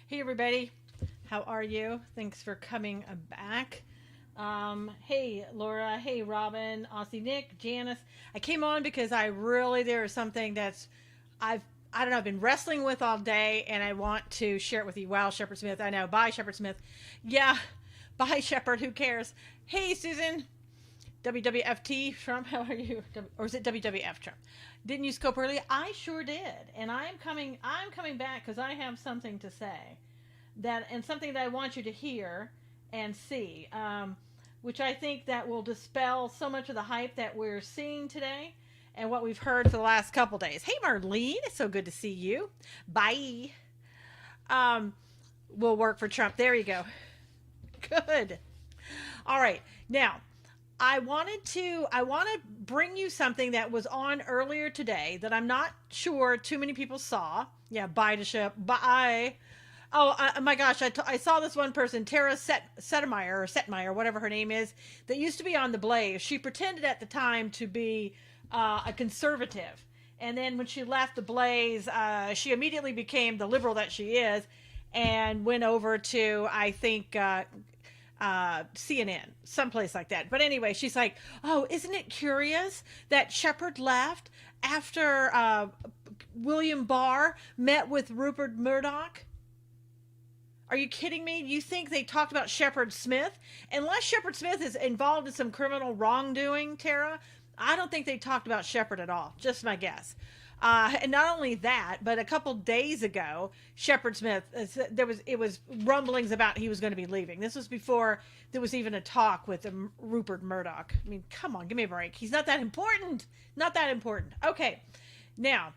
Hey, everybody. How are you? Thanks for coming back. Hey, Laura. Hey, Robin, Aussie Nick, Janice. I came on because there is something that's I've, I don't know, I've been wrestling with all day and I want to share it with you. Wow, Shepard Smith. I know. Bye, Shepard Smith. Yeah. Bye, Shepard. Who cares? Hey, Susan. WWFT Trump, how are you? Or is it WWF Trump? Didn't you scope earlier? I sure did, and I'm coming back because I have something to say and something that I want you to hear and see, which I think that will dispel so much of the hype that we're seeing today and what we've heard for the last couple days. Hey, Marlene, it's so good to see you. Bye. Um, will work for Trump. There you go. Good. All right, now I want to bring you something that was on earlier today that I'm not sure too many people saw. Yeah, bye to ship. Bye. Oh my gosh, I saw this one person, Tara Setmeyer, whatever her name is, that used to be on the Blaze. She pretended at the time to be a conservative. And then when she left the Blaze, she immediately became the liberal that she is and went over to, I think, CNN, someplace like that. But anyway, she's like, "Oh, isn't it curious that Shepard left after William Barr met with Rupert Murdoch?" Are you kidding me? You think they talked about Shepard Smith? Unless Shepard Smith is involved in some criminal wrongdoing, Tara, I don't think they talked about Shepard at all. Just my guess. And not only that, but a couple days ago, Shepard Smith, it was rumblings about he was going to be leaving. This was before there was even a talk with Rupert Murdoch. I mean, come on, give me a break. He's not that important. Not that important. Okay, now,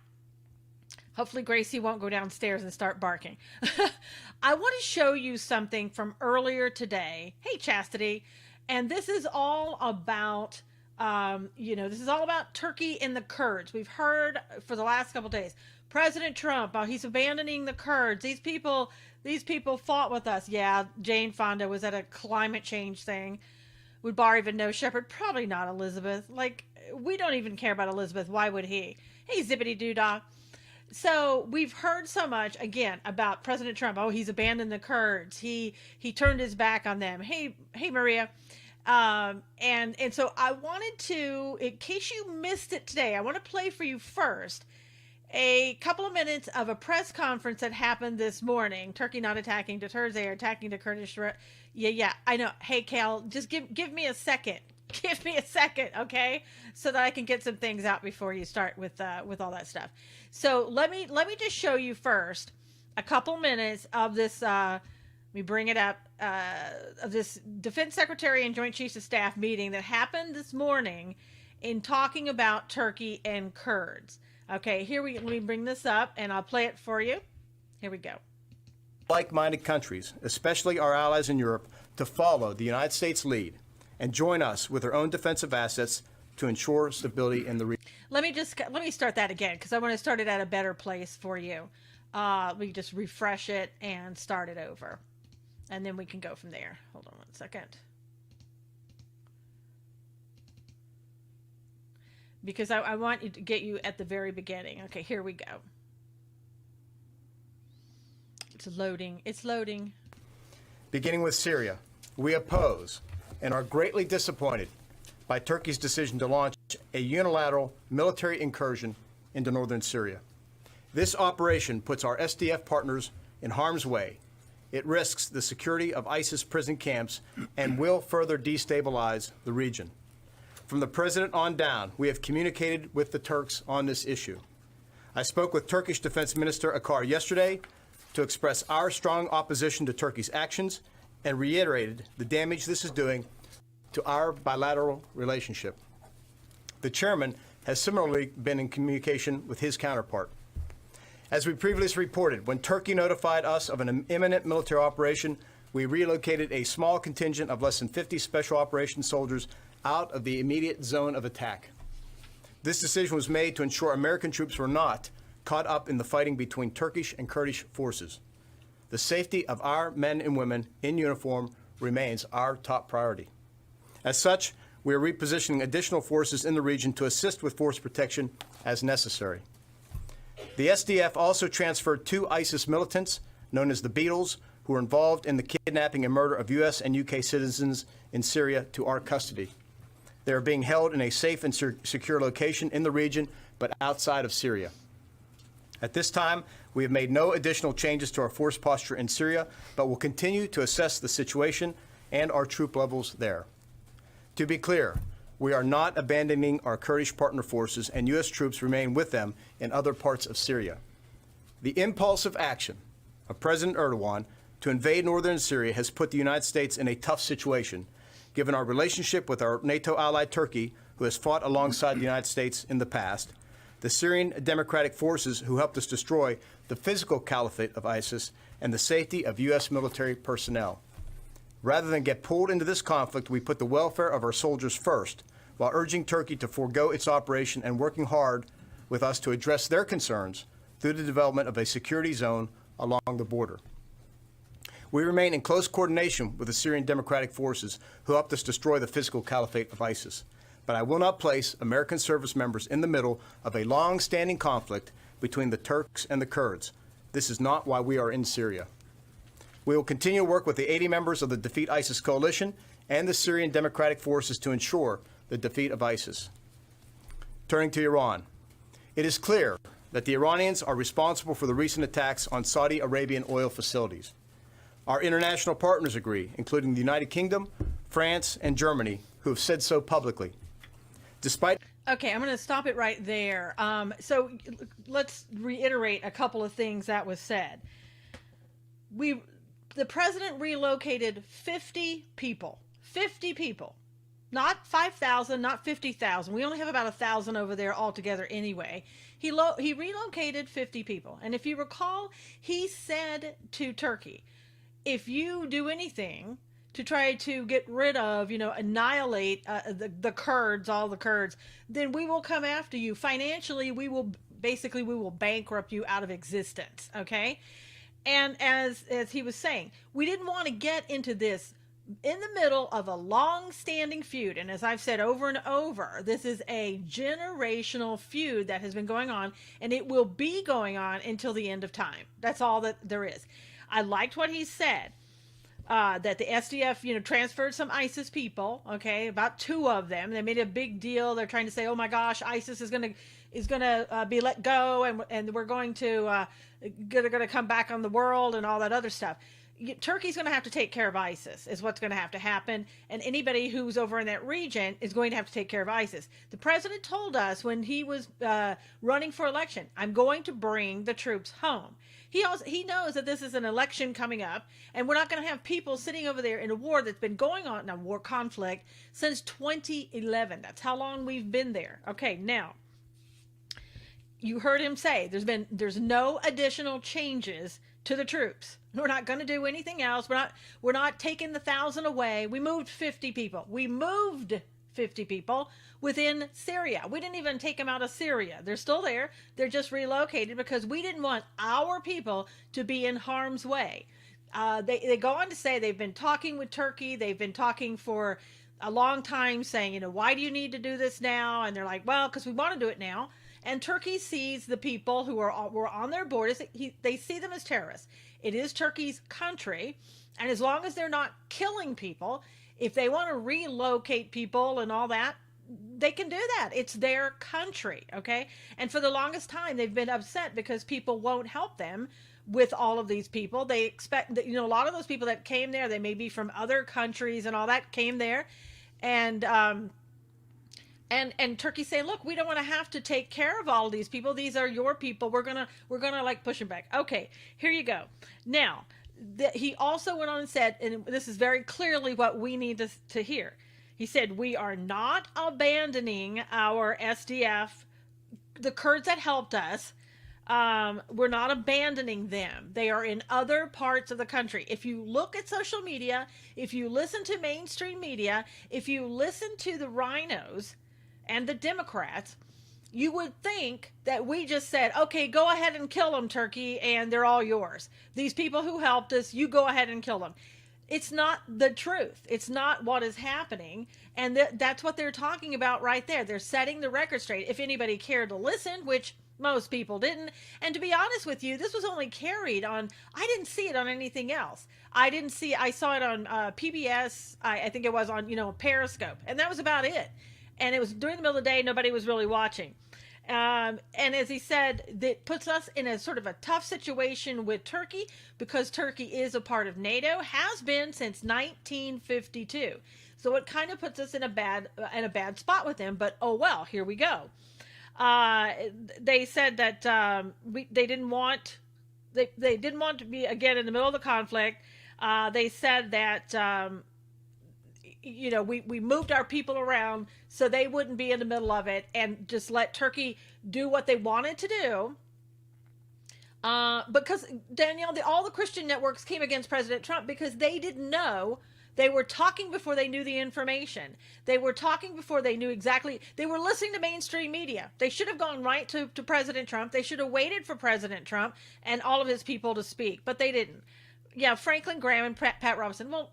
hopefully Gracie won't go downstairs and start barking. I want to show you something from earlier today. Hey, Chastity. And this is all about this is all about Turkey and the Kurds. We've heard for the last couple of days, President Trump, he's abandoning the Kurds. These people fought with us. Yeah, Jane Fonda was at a climate change thing. Would Barr even know Shepard? Probably not, Elizabeth. Like, we don't even care about Elizabeth. Why would he? Hey, zippity doo-dah. So we've heard so much again about President Trump. Oh, he's abandoned the Kurds. He turned his back on them. Hey, Maria. And so I wanted to, in case you missed it today, I want to play for you first a couple of minutes of a press conference that happened this morning. Turkey not attacking the Kurds, they are attacking the Kurdish. Yeah, I know. Hey, Cal, just give me a second. Give me a second, okay, so that I can get some things out before you start with all that stuff. So let me just show you first a couple minutes of this. Let me bring it up. Of this Defense Secretary and Joint Chiefs of Staff meeting that happened this morning in talking about Turkey and Kurds. Okay, let me bring this up and I'll play it for you. Here we go. Like-minded countries, especially our allies in Europe, to follow the United States lead and join us with their own defensive assets to ensure stability in the region. Let me start that again because I want to start it at a better place for you. Let me just refresh it and start it over. And then we can go from there. Hold on one second. Because I want you to get you at the very beginning. Okay, here we go. It's loading. It's loading. Beginning with Syria, we oppose and are greatly disappointed by Turkey's decision to launch a unilateral military incursion into northern Syria. This operation puts our SDF partners in harm's way. It risks the security of ISIS prison camps and will further destabilize the region. From the president on down, we have communicated with the Turks on this issue. I spoke with Turkish Defense Minister Akar yesterday to express our strong opposition to Turkey's actions and reiterated the damage this is doing to our bilateral relationship. The chairman has similarly been in communication with his counterpart. As we previously reported, when Turkey notified us of an imminent military operation, we relocated a small contingent of less than 50 special operations soldiers out of the immediate zone of attack. This decision was made to ensure American troops were not caught up in the fighting between Turkish and Kurdish forces. The safety of our men and women in uniform remains our top priority. As such, we are repositioning additional forces in the region to assist with force protection as necessary. The SDF also transferred 2 ISIS militants known as the Beatles, who were involved in the kidnapping and murder of U.S. and U.K. citizens in Syria, to our custody. They are being held in a safe and secure location in the region, but outside of Syria. At this time, we have made no additional changes to our force posture in Syria, but will continue to assess the situation and our troop levels there. To be clear, we are not abandoning our Kurdish partner forces, and U.S. troops remain with them in other parts of Syria. The impulsive action of President Erdogan to invade northern Syria has put the United States in a tough situation, given our relationship with our NATO ally Turkey, who has fought alongside the United States in the past, the Syrian Democratic Forces who helped us destroy the physical caliphate of ISIS, and the safety of U.S. military personnel. Rather than get pulled into this conflict, we put the welfare of our soldiers first, while urging Turkey to forego its operation and working hard with us to address their concerns through the development of a security zone along the border. We remain in close coordination with the Syrian Democratic Forces who helped us destroy the physical caliphate of ISIS. But I will not place American service members in the middle of a long-standing conflict between the Turks and the Kurds. This is not why we are in Syria. We will continue to work with the 80 members of the Defeat ISIS Coalition and the Syrian Democratic Forces to ensure the defeat of ISIS. Turning to Iran, it is clear that the Iranians are responsible for the recent attacks on Saudi Arabian oil facilities. Our international partners agree, including the United Kingdom, France, and Germany, who have said so publicly. Despite Okay, I'm going to stop it right there. So let's reiterate a couple of things that was said. The president relocated 50 people, not 5,000, not 50,000. We only have about 1,000 over there altogether anyway. He relocated 50 people. And if you recall, he said to Turkey, if you do anything to try to get rid of, annihilate the Kurds, all the Kurds, then we will come after you. Financially, we will bankrupt you out of existence, okay? And as he was saying, we didn't want to get into this in the middle of a long-standing feud. And as I've said over and over, this is a generational feud that has been going on, and it will be going on until the end of time. That's all that there is. I liked what he said. That the SDF, transferred some ISIS people, okay, about 2 of them. They made a big deal. They're trying to say, oh my gosh, ISIS is gonna be let go, and we're going to come back on the world and all that other stuff. Turkey's going to have to take care of ISIS is what's going to have to happen, and anybody who's over in that region is going to have to take care of ISIS. The president told us when he was running for election, I'm going to bring the troops home. He knows that this is an election coming up, and we're not going to have people sitting over there in a war that's been going on, a war conflict, since 2011. That's how long we've been there. Okay, now, you heard him say there's no additional changes to the troops. We're not going to do anything else. We're not taking the 1,000 away. We moved 50 people. We moved 50 people within Syria. We didn't even take them out of Syria. They're still there. They're just relocated because we didn't want our people to be in harm's way. They go on to say they've been talking with Turkey. They've been talking for a long time saying, why do you need to do this now? And they're like, well, because we want to do it now. And Turkey sees the people who were on their borders. They see them as terrorists. It is Turkey's country. And as long as they're not killing people, if they want to relocate people and all that, they can do that. It's their country, okay? And for the longest time, they've been upset because people won't help them with all of these people. They expect that, a lot of those people that came there, they may be from other countries and all that, came there. And Turkey saying, look, we don't want to have to take care of all of these people. These are your people. We're gonna like push them back. Okay, here you go. Now, he also went on and said, and this is very clearly what we need to hear. He said, we are not abandoning our SDF, the Kurds that helped us. We're not abandoning them. They are in other parts of the country. If you look at social media, if you listen to mainstream media, if you listen to the rhinos and the Democrats, you would think that we just said, okay, go ahead and kill them, Turkey, and they're all yours. These people who helped us, you go ahead and kill them. it's not the truth. It's not what is happening. And that's what they're talking about right there. They're setting the record straight. If anybody cared to listen, which most people didn't. And to be honest with you, this was only carried on, I didn't see it on anything else. I saw it on PBS. I think it was on, Periscope. And that was about it. And it was during the middle of the day. Nobody was really watching. And as he said, that puts us in a sort of a tough situation with Turkey because Turkey is a part of NATO, has been since 1952. So it kind of puts us in a bad spot with them. But oh well, here we go. They said that they didn't want to be again in the middle of the conflict. They said that. We moved our people around so they wouldn't be in the middle of it and just let Turkey do what they wanted to do. Because, Danielle, all the Christian networks came against President Trump because they didn't know. They were talking before they knew the information. They were talking before they knew exactly. They were listening to mainstream media. They should have gone right to President Trump. They should have waited for President Trump and all of his people to speak, but they didn't. Yeah, Franklin Graham and Pat Robertson, well,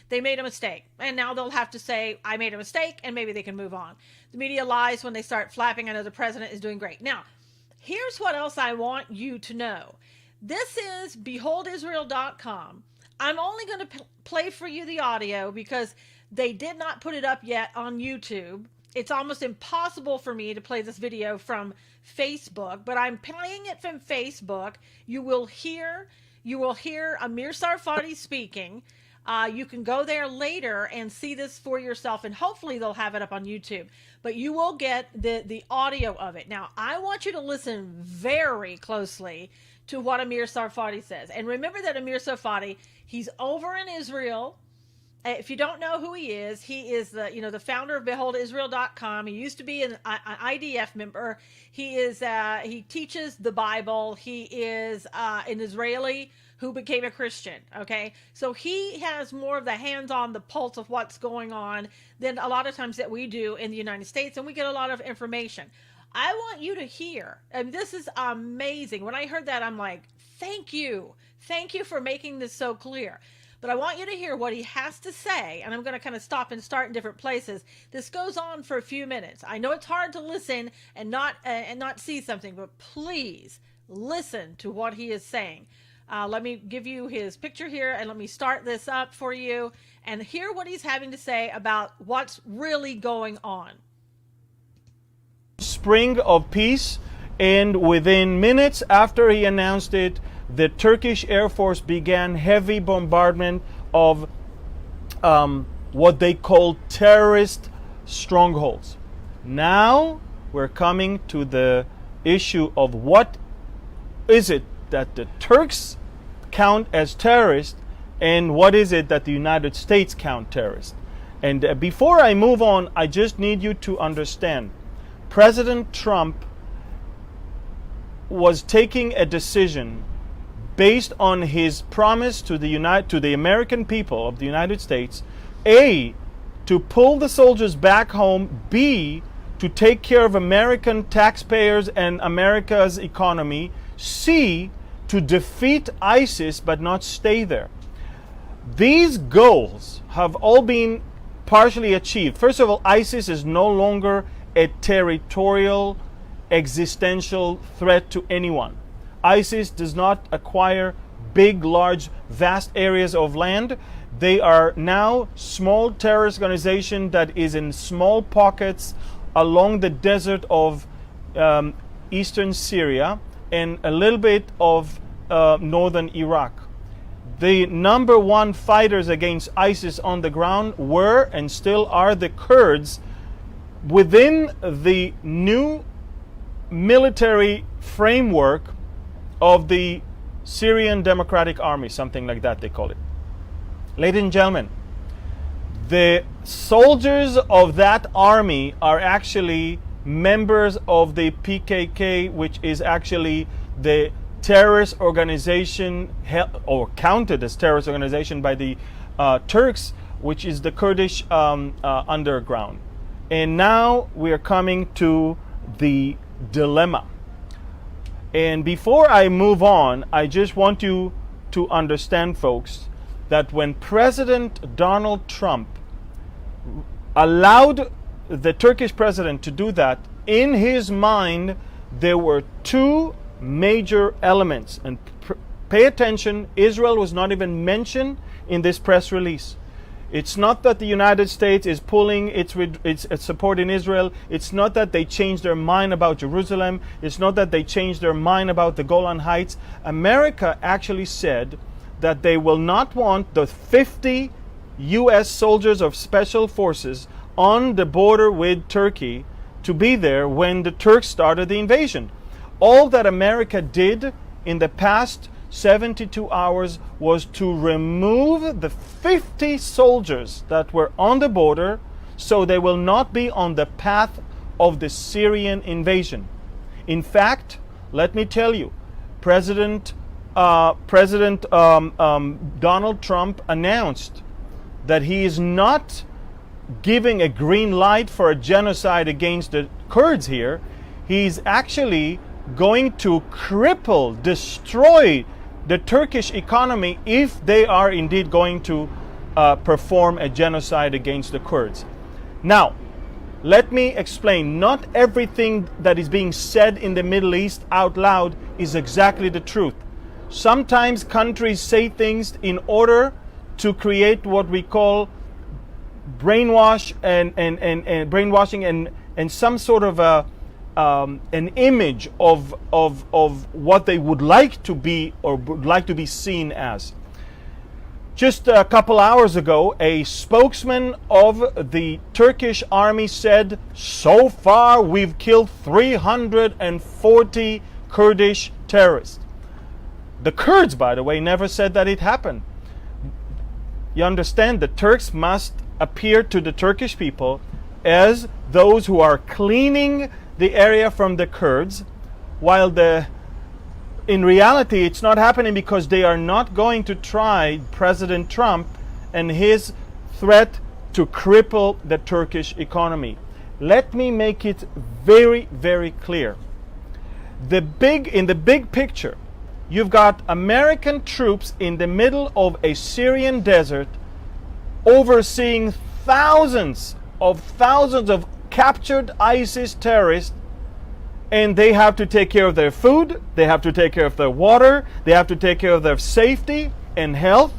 they made a mistake. And now they'll have to say, I made a mistake, and maybe they can move on. The media lies when they start flapping. I know the president is doing great. Now, here's what else I want you to know. This is beholdisrael.com. I'm only going to play for you the audio because they did not put it up yet on YouTube. It's almost impossible for me to play this video from Facebook, but I'm playing it from Facebook. You will hear Amir Sarfati speaking. You can go there later and see this for yourself, and hopefully they'll have it up on YouTube. But you will get the audio of it. Now, I want you to listen very closely to what Amir Sarfati says. And remember that Amir Sarfati, he's over in Israel. If you don't know who he is the founder of beholdisrael.com. He used to be an IDF member. He teaches the Bible. He is an Israeli who became a Christian. Okay, so he has more of the hands on the pulse of what's going on than a lot of times that we do in the United States, and we get a lot of information. I want you to hear, and this is amazing. When I heard that, I'm like, thank you for making this so clear. But I want you to hear what he has to say, and I'm going to kind of stop and start in different places. This goes on for a few minutes. I know it's hard to listen and not see something, but please listen to what he is saying. Let me give you his picture here, and let me start this up for you and hear what he's having to say about what's really going on. Spring of peace, and within minutes after he announced it, the Turkish Air Force began heavy bombardment of what they call terrorist strongholds. Now we're coming to the issue of what is it that the Turks count as terrorists and what is it that the United States count terrorists. And before I move on, I just need you to understand President Trump was taking a decision based on his promise to the American people of the United States, A, to pull the soldiers back home, B, to take care of American taxpayers and America's economy, C, to defeat ISIS but not stay there. These goals have all been partially achieved. First of all, ISIS is no longer a territorial, existential threat to anyone. ISIS does not acquire big, large, vast areas of land. They are now small terrorist organization that is in small pockets along the desert of eastern Syria and a little bit of northern Iraq. The number one fighters against ISIS on the ground were and still are the Kurds within the new military framework of the Syrian Democratic Army, something like that they call it. Ladies and gentlemen, the soldiers of that army are actually members of the PKK, which is actually the terrorist organization, or counted as terrorist organization by the Turks, which is the Kurdish underground. And now we are coming to the dilemma. And before I move on, I just want you to understand, folks, that when President Donald Trump allowed the Turkish president to do that, in his mind there were two major elements. And pay attention, Israel was not even mentioned in this press release. It's not that the United States is pulling its support in Israel. It's not that they changed their mind about Jerusalem. It's not that they changed their mind about the Golan Heights. America actually said that they will not want the 50 U.S. soldiers of special forces on the border with Turkey to be there when the Turks started the invasion. All that America did in the past 72 hours was to remove the 50 soldiers that were on the border so they will not be on the path of the Syrian invasion. In fact, let me tell you, President Donald Trump announced that he is not giving a green light for a genocide against the Kurds here. He's actually going to cripple, destroy the Turkish economy if they are indeed going to perform a genocide against the Kurds. Now, let me explain. Not everything that is being said in the Middle East out loud is exactly the truth. Sometimes countries say things in order to create what we call brainwashing and some sort of an image of what they would like to be or would like to be seen as. Just a couple hours ago, a spokesman of the Turkish army said, so far we've killed 340 Kurdish terrorists. The Kurds, by the way, never said that it happened. You understand, the Turks must appear to the Turkish people as those who are cleaning the area from the Kurds, while in reality it's not happening because they are not going to try President Trump and his threat to cripple the Turkish economy. Let me make it very, very clear. In the big picture, you've got American troops in the middle of a Syrian desert overseeing thousands of captured ISIS terrorists, and they have to take care of their food, they have to take care of their water, they have to take care of their safety and health.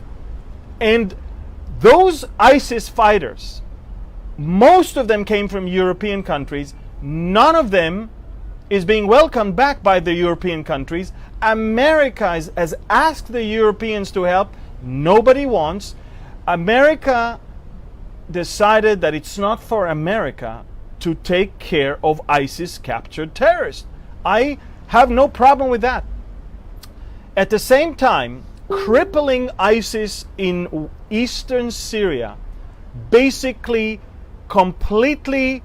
And those ISIS fighters, most of them came from European countries. None of them is being welcomed back by the European countries. America has asked the Europeans to help. Nobody wants. America decided that it's not for America to take care of ISIS captured terrorists. I have no problem with that. At the same time, crippling ISIS in eastern Syria basically completely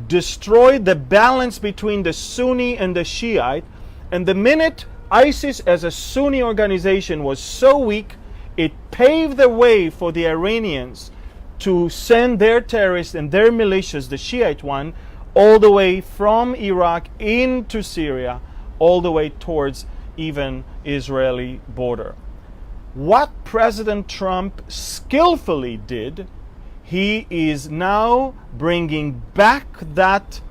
destroyed the balance between the Sunni and the Shiite. And the minute ISIS as a Sunni organization was so weak, it paved the way for the Iranians to send their terrorists and their militias, the Shiite one, all the way from Iraq into Syria, all the way towards even Israeli border. What President Trump skillfully did, he is now bringing back that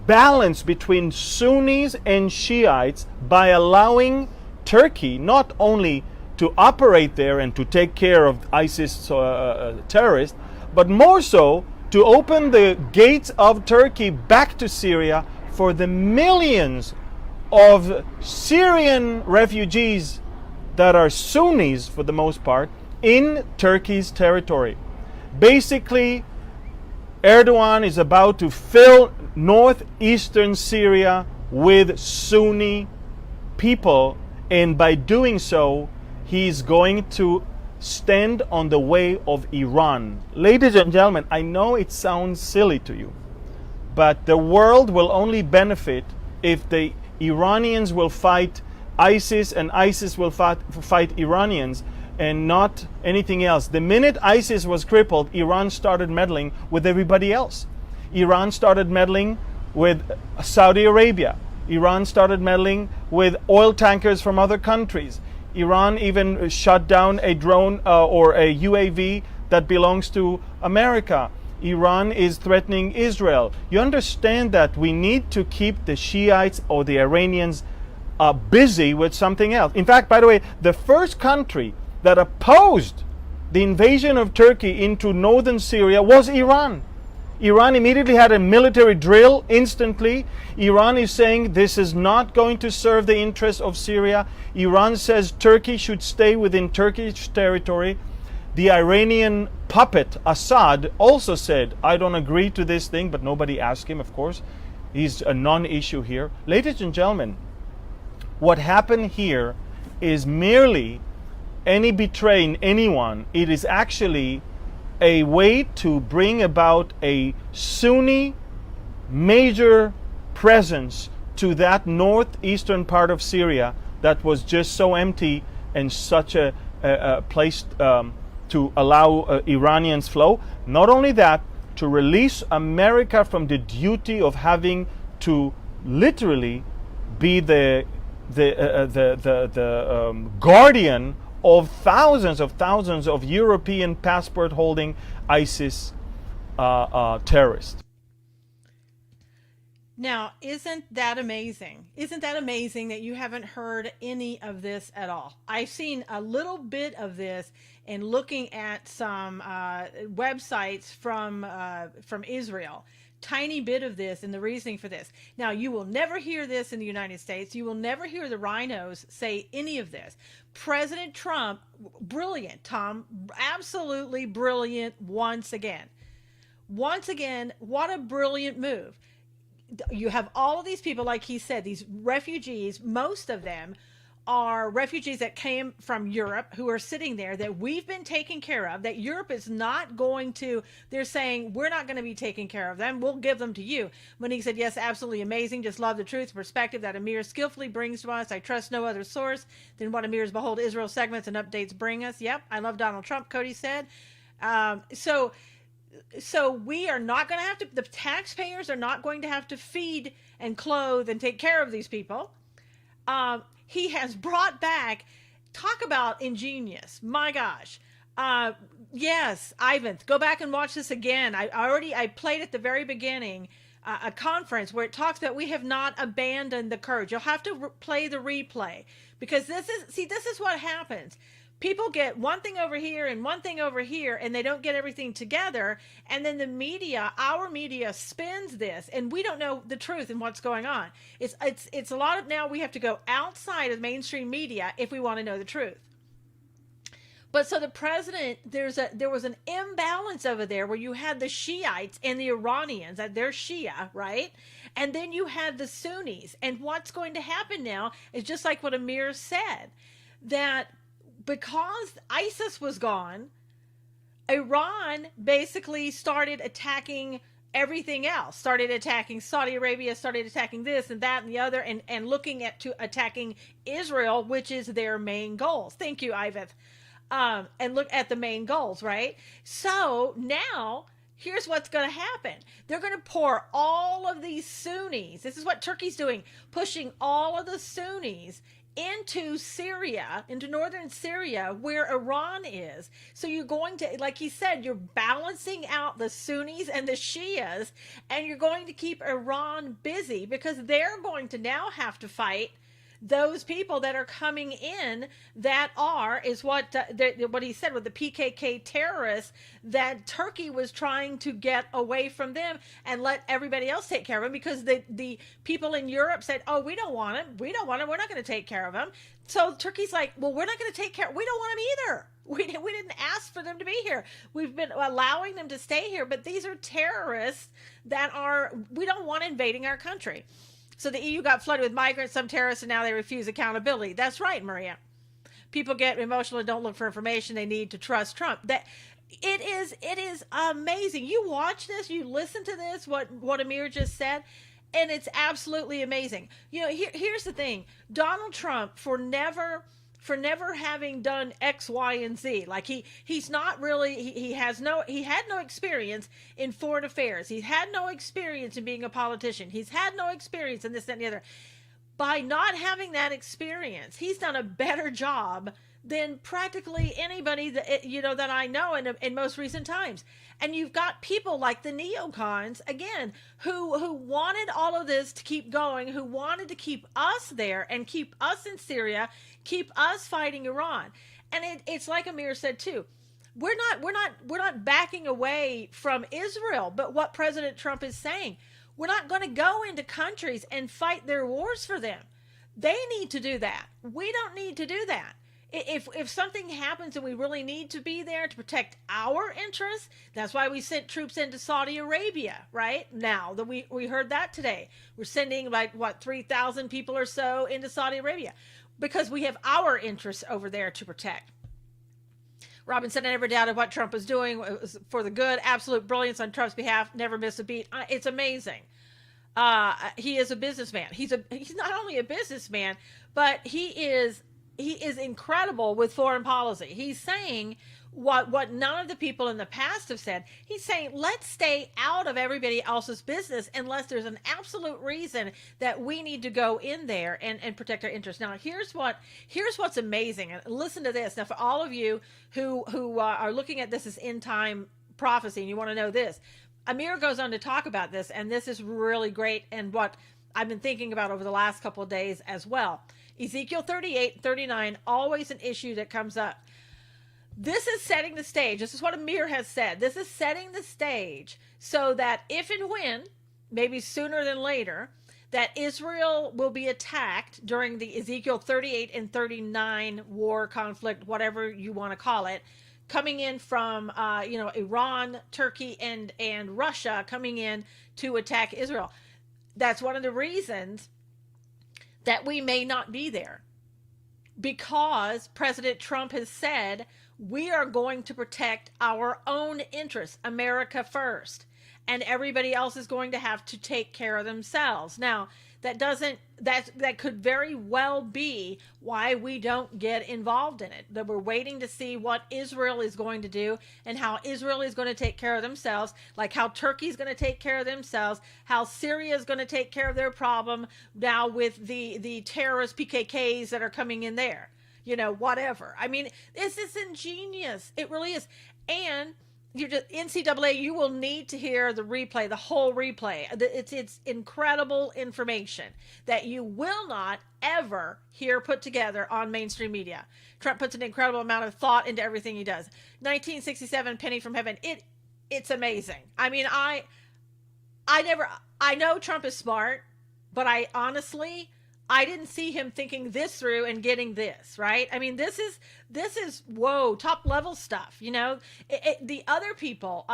balance between Sunnis and Shiites by allowing Turkey not only to operate there and to take care of ISIS terrorists, but more so to open the gates of Turkey back to Syria for the millions of Syrian refugees that are Sunnis for the most part in Turkey's territory. Basically, Erdogan is about to fill northeastern Syria with Sunni people, and by doing so, he's going to stand on the way of Iran. Ladies and gentlemen, I know it sounds silly to you, but the world will only benefit if the Iranians will fight ISIS and ISIS will fight Iranians and not anything else. The minute ISIS was crippled, Iran started meddling with everybody else. Iran started meddling with Saudi Arabia. Iran started meddling with oil tankers from other countries. Iran even shut down a drone or a UAV that belongs to America. Iran is threatening Israel. You understand that we need to keep the Shiites or the Iranians busy with something else. In fact, by the way, the first country that opposed the invasion of Turkey into northern Syria was Iran. Iran immediately had a military drill instantly. Iran is saying this is not going to serve the interests of Syria. Iran says Turkey should stay within Turkish territory. The Iranian puppet Assad also said, I don't agree to this thing, but nobody asked him, of course. He's a non-issue here. Ladies and gentlemen, what happened here is merely any betraying anyone. It is actually a way to bring about a Sunni major presence to that northeastern part of Syria that was just so empty and such a place to allow Iranians flow. Not only that, to release America from the duty of having to literally be the guardian of thousands of European passport-holding ISIS terrorists. Now, isn't that amazing? Isn't that amazing that you haven't heard any of this at all? I've seen a little bit of this in looking at some websites from Israel. Tiny bit of this and the reasoning for this. Now, you will never hear this in the United States. You will never hear the rhinos say any of this. President Trump, brilliant, Tom, absolutely brilliant once again. Once again, what a brilliant move. You have all of these people, like he said, these refugees, most of them are refugees that came from Europe who are sitting there that we've been taking care of, that Europe is not going to, they're saying, we're not going to be taking care of them. We'll give them to you. Monique said, yes, absolutely amazing. Just love the truth, perspective that Amir skillfully brings to us. I trust no other source than what Amir's Behold Israel segments and updates bring us. Yep. I love Donald Trump, Cody said. So we are not going to have to, the taxpayers are not going to have to feed and clothe and take care of these people. He has brought back, talk about ingenious, my gosh. Yes, Ivan, go back and watch this again. I played at the very beginning a conference where it talks that we have not abandoned the courage. You'll have to play the replay because this is what happens. People get one thing over here and one thing over here, and they don't get everything together. And then the media, our media, spins this, and we don't know the truth and what's going on. It's a lot of, now we have to go outside of mainstream media if we want to know the truth. But so the president, there was an imbalance over there where you had the Shiites and the Iranians, they're Shia, right? And then you had the Sunnis. And what's going to happen now is just like what Amir said, that because ISIS was gone, Iran basically started attacking everything else, started attacking Saudi Arabia, started attacking this and that and the other, and looking at to attacking Israel, which is their main goals. Thank you, Ivan. And look at the main goals, right? So now here's what's going to happen. They're going to pour all of these Sunnis. This is what Turkey's doing, pushing all of the Sunnis into Syria, into northern Syria, where Iran is. So you're going to, like he said, you're balancing out the Sunnis and the Shias, and you're going to keep Iran busy because they're going to now have to fight those people that are coming in that is what he said with the PKK terrorists, that Turkey was trying to get away from them and let everybody else take care of them because the people in Europe said, oh, we don't want him. We're not going to take care of him. So Turkey's like, well, we're not going to take care. We don't want him either. We didn't ask for them to be here. We've been allowing them to stay here, but these are terrorists we don't want invading our country. So the EU got flooded with migrants, some terrorists, and now they refuse accountability. That's right, Maria. People get emotional and don't look for information. They need to trust Trump. It is amazing. You watch this, you listen to this, what Amir just said, and it's absolutely amazing. You know, here's the thing. Donald Trump, for never having done X, Y, and Z. Like he's not really, he had no experience in foreign affairs. He's had no experience in being a politician. He's had no experience in this, that, and the other. by not having that experience, he's done a better job than practically anybody that that I know in most recent times. And you've got people like the neocons again who wanted all of this to keep going, who wanted to keep us there and keep us in Syria, keep us fighting Iran. And it's like Amir said too. We're not backing away from Israel, but what President Trump is saying, we're not going to go into countries and fight their wars for them. They need to do that. We don't need to do that. If something happens and we really need to be there to protect our interests, that's why we sent troops into Saudi Arabia, right? Now that we heard that today, we're sending 3,000 people or so into Saudi Arabia because we have our interests over there to protect. Robin said, I never doubted what Trump was doing. It was for the good, absolute brilliance on Trump's behalf. Never missed a beat. It's amazing. He is a businessman. He's not only a businessman, but he is incredible with foreign policy. He's saying what none of the people in the past have said. He's saying, let's stay out of everybody else's business unless there's an absolute reason that we need to go in there and protect our interests. Now, here's what's amazing. And listen to this. Now, for all of you who are looking at this as end time prophecy and you want to know this, Amir goes on to talk about this, and this is really great and what I've been thinking about over the last couple of days as well. Ezekiel 38, 39, always an issue that comes up. This is setting the stage. This is what Amir has said. This is setting the stage so that if and when, maybe sooner than later, that Israel will be attacked during the Ezekiel 38 and 39 war conflict, whatever you want to call it, coming in from Iran, Turkey, and Russia coming in to attack Israel. That's one of the reasons that we may not be there, because President Trump has said we are going to protect our own interests, America first, and everybody else is going to have to take care of themselves. Now, that could very well be why we don't get involved in it. That we're waiting to see what Israel is going to do and how Israel is going to take care of themselves, like how Turkey's going to take care of themselves, how Syria is going to take care of their problem now with the terrorist PKKs that are coming in there. Whatever. I mean, this is ingenious. It really is. And NCAA, you will need to hear the replay, the whole replay. It's incredible information that you will not ever hear put together on mainstream media. Trump puts an incredible amount of thought into everything he does. 1967, Penny from Heaven. It's amazing. I mean, I know Trump is smart, but I didn't see him thinking this through and getting this, right? I mean, this is whoa, top level stuff, the other people,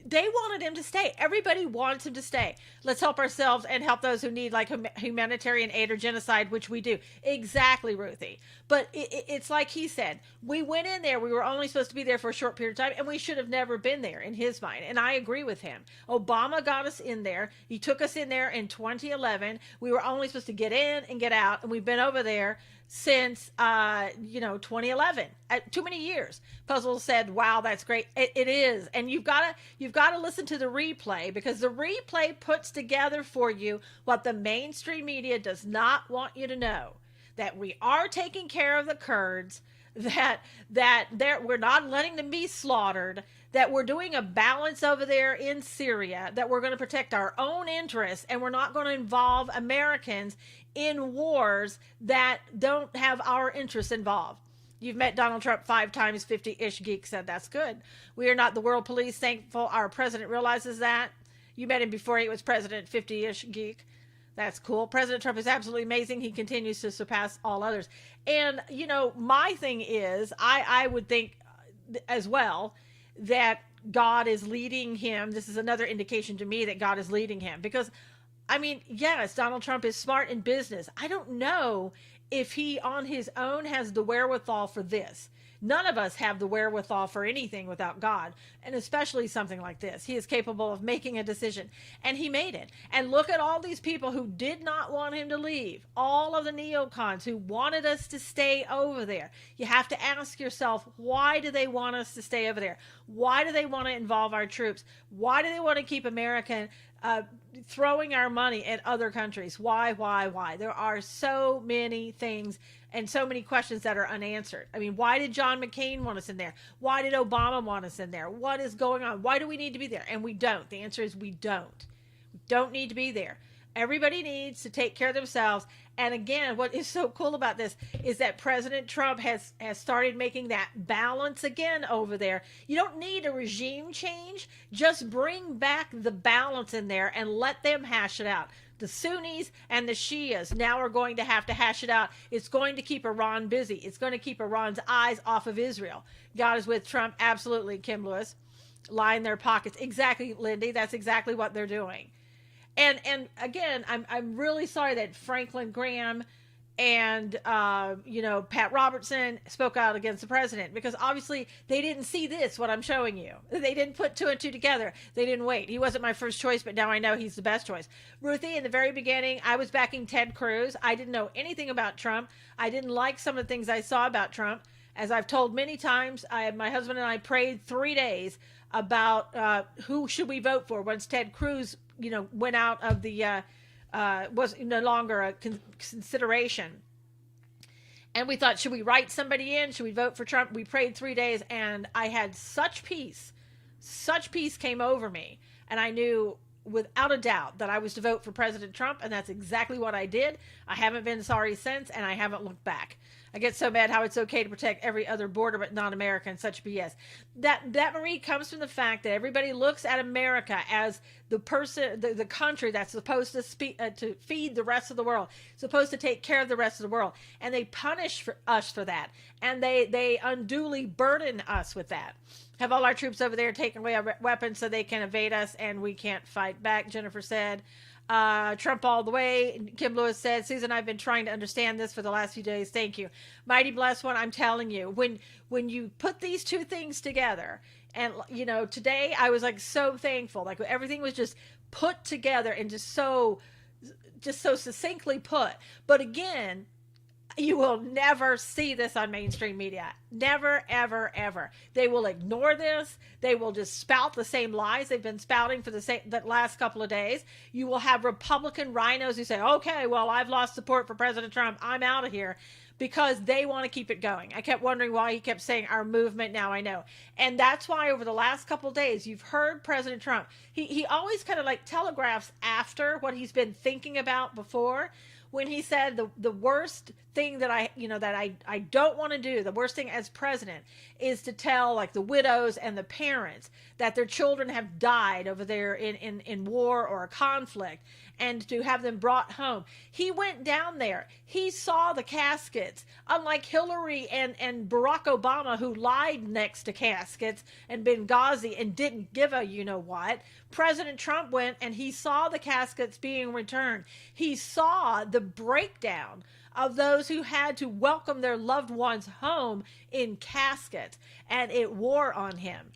they wanted him to stay. Everybody wants him to stay. Let's help ourselves and help those who need, like humanitarian aid or genocide, which we do. Exactly, Ruthie. But it's like he said, we went in there, we were only supposed to be there for a short period of time, and we should have never been there in his mind. And I agree with him. Obama got us in there. He took us in there in 2011. We were only supposed to get in and get out, and we've been over there since 2011. Too many years. Puzzle said, wow, that's great. It is. And you've got to listen to the replay, because the replay puts together for you what the mainstream media does not want you to know, that we are taking care of the Kurds, that we're not letting them be slaughtered, that we're doing a balance over there in Syria, that we're going to protect our own interests, and we're not going to involve Americans in wars that don't have our interests involved. You've met Donald Trump 5 times, 50-ish geek said that's good. We are not the world police. Thankful our president realizes that. You met him before he was president, 50-ish geek. That's cool. President Trump is absolutely amazing. He continues to surpass all others. And, my thing is, I would think as well that God is leading him. This is another indication to me that God is leading him, because yes, Donald Trump is smart in business. I don't know if he on his own has the wherewithal for this. None of us have the wherewithal for anything without God, and especially something like this. He is capable of making a decision, and he made it. And look at all these people who did not want him to leave, all of the neocons who wanted us to stay over there. You have to ask yourself, why do they want us to stay over there? Why do they want to involve our troops? Why do they want to keep American uh, throwing our money at other countries. Why? There are so many things and so many questions that are unanswered. I mean, why did John McCain want us in there? Why did Obama want us in there? What is going on? Why do we need to be there? And we don't. The answer is we don't. We don't need to be there. Everybody needs to take care of themselves. And again, what is so cool about this is that President Trump has started making that balance again over there. You don't need a regime change. Just bring back the balance in there and let them hash it out. The Sunnis and the Shias now are going to have to hash it out. It's going to keep Iran busy. It's going to keep Iran's eyes off of Israel. God is with Trump. Absolutely, Kim Lewis. Line their pockets. Exactly, Lindy. That's exactly what they're doing. And again, I'm really sorry that Franklin Graham and Pat Robertson spoke out against the president, because obviously they didn't see this, what I'm showing you. They didn't put two and two together. They didn't wait. He wasn't my first choice, but now I know he's the best choice. Ruthie, in the very beginning, I was backing Ted Cruz. I didn't know anything about Trump. I didn't like some of the things I saw about Trump. As I've told many times, my husband and I prayed 3 days about who should we vote for once Ted Cruz went out of the was no longer a consideration. And we thought, should we write somebody in? Should we vote for Trump? We prayed 3 days, and I had such peace came over me. And I knew without a doubt that I was to vote for President Trump, and that's exactly what I did. I haven't been sorry since, and I haven't looked back. I get so mad how it's okay to protect every other border but not America, and such BS. That Marie, comes from the fact that everybody looks at America as the person, the country that's supposed to to feed the rest of the world, supposed to take care of the rest of the world, and they punish us for that, and they unduly burden us with that. Have all our troops over there taking away our weapons so they can evade us and we can't fight back, Jennifer said. Trump all the way. Kim Lewis said, Susan, I've been trying to understand this for the last few days. Thank you. Mighty blessed one, I'm telling you, when you put these two things together, and today I was like so thankful, like everything was just put together and just so succinctly put. But again, you will never see this on mainstream media. Never, ever, ever. They will ignore this. They will just spout the same lies they've been spouting for the last couple of days. You will have Republican rhinos who say, okay, well, I've lost support for President Trump. I'm out of here, because they want to keep it going. I kept wondering why he kept saying our movement. Now I know. And that's why over the last couple of days, you've heard President Trump. He always kind of like telegraphs after what he's been thinking about before. When he said the worst thing that I don't want to do, the worst thing as president, is to tell like the widows and the parents that their children have died over there in war or a conflict, and to have them brought home. He went down there. He saw the caskets, unlike Hillary and Barack Obama, who lied next to caskets in Benghazi and didn't give a what. President Trump went and he saw the caskets being returned. He saw the breakdown of those who had to welcome their loved ones home in caskets, and it wore on him.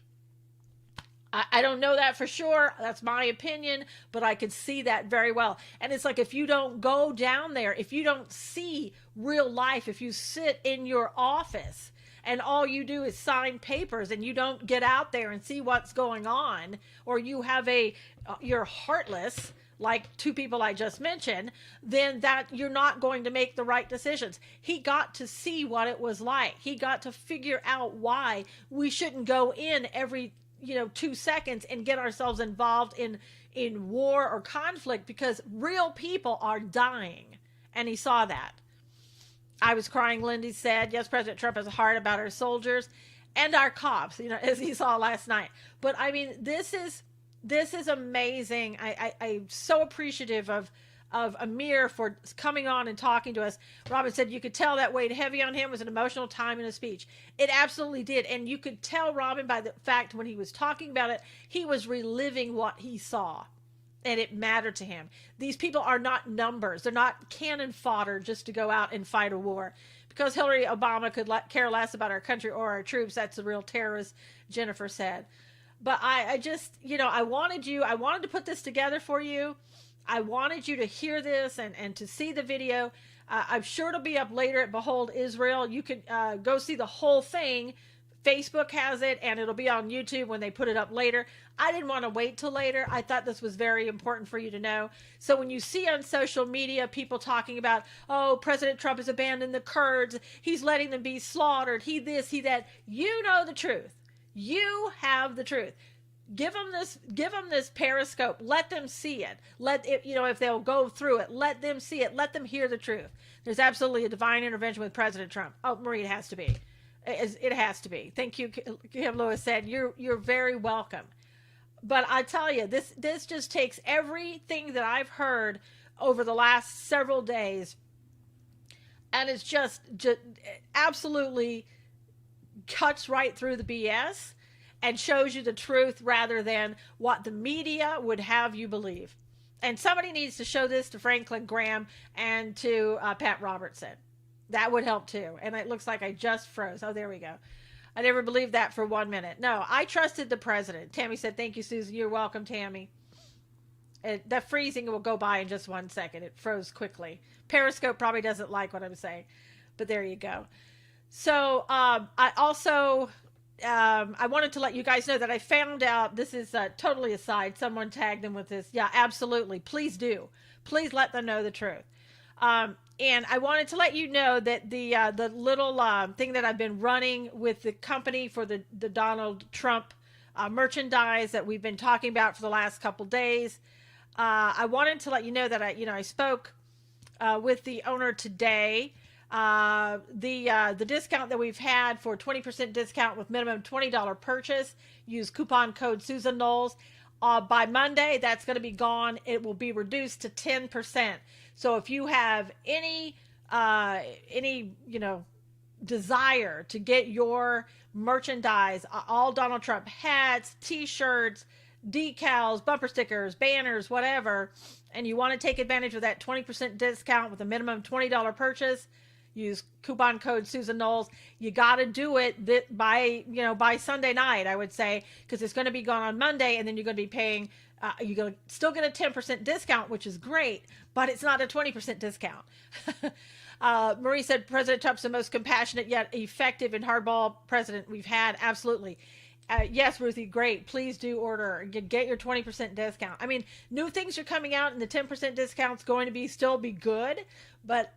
I don't know that for sure. That's my opinion, but I could see that very well. And it's like, if you don't go down there, if you don't see real life, if you sit in your office and all you do is sign papers and you don't get out there and see what's going on, or you have you're heartless, like two people I just mentioned, then that you're not going to make the right decisions. He got to see what it was like. He got to figure out why we shouldn't go in every 2 seconds and get ourselves involved in war or conflict, because real people are dying. And he saw that. I was crying, Lindy said. Yes, President Trump has a heart about our soldiers and our cops, as he saw last night. But I mean, this is amazing. I'm so appreciative of Amir for coming on and talking to us. Robin said you could tell that weighed heavy on him. Was an emotional time in his speech. It absolutely did. And you could tell, Robin, by the fact when he was talking about it, he was reliving what he saw. And it mattered to him. These people are not numbers. They're not cannon fodder just to go out and fight a war. Because Hillary Obama could care less about our country or our troops. That's the real terrorist, Jennifer said. But I just, I wanted to put this together for you. I wanted you to hear this and to see the video. I'm sure it'll be up later at Behold Israel. You could go see the whole thing Facebook has it, and it'll be on YouTube when they put it up later. I didn't want to wait till later. I thought this was very important for you to know. So when you see on social media people talking about, oh, President Trump has abandoned the Kurds, he's letting them be slaughtered, he this, he that, you know the truth. You have the truth. Give them this periscope. Let them see it. Let it, if they'll go through it, let them see it. Let them hear the truth. There's absolutely a divine intervention with President Trump. Oh, Marie, it has to be. It has to be. Thank you, Kim Lewis said. You're very welcome. But I tell you, this just takes everything that I've heard over the last several days, and it's just absolutely cuts right through the BS and shows you the truth rather than what the media would have you believe. And somebody needs to show this to Franklin Graham and to Pat Robertson. That would help too. And it looks like I just froze. Oh, there we go. I never believed that for 1 minute. No, I trusted the president. Tammy said, thank you, Susan. You're welcome, Tammy. That freezing will go by in just 1 second. It froze quickly. Periscope probably doesn't like what I'm saying. But there you go. So I also... I wanted to let you guys know that I found out, this is totally aside, someone tagged them with this. Yeah, absolutely. Please do. Please let them know the truth. And I wanted to let you know that the little thing that I've been running with the company for the Donald Trump merchandise that we've been talking about for the last couple days. I wanted to let you know that I spoke with the owner today. The discount that we've had for 20% discount with minimum $20 purchase, use coupon code Susan Knowles. By Monday, that's going to be gone. It will be reduced to 10%. So if you have any desire to get your merchandise, all Donald Trump hats, t-shirts, decals, bumper stickers, banners, whatever, and you want to take advantage of that 20% discount with a minimum $20 purchase, use coupon code Susan Knowles. You got to do it by Sunday night, I would say, because it's going to be gone on Monday, and then you're going to be paying. You're going to still get a 10% discount, which is great, but it's not a 20% discount. Marie said President Trump's the most compassionate yet effective and hardball president we've had. Absolutely. Yes, Ruthie, great. Please do order. Get your 20% discount. I mean, new things are coming out, and the 10% discount's going to still be good. But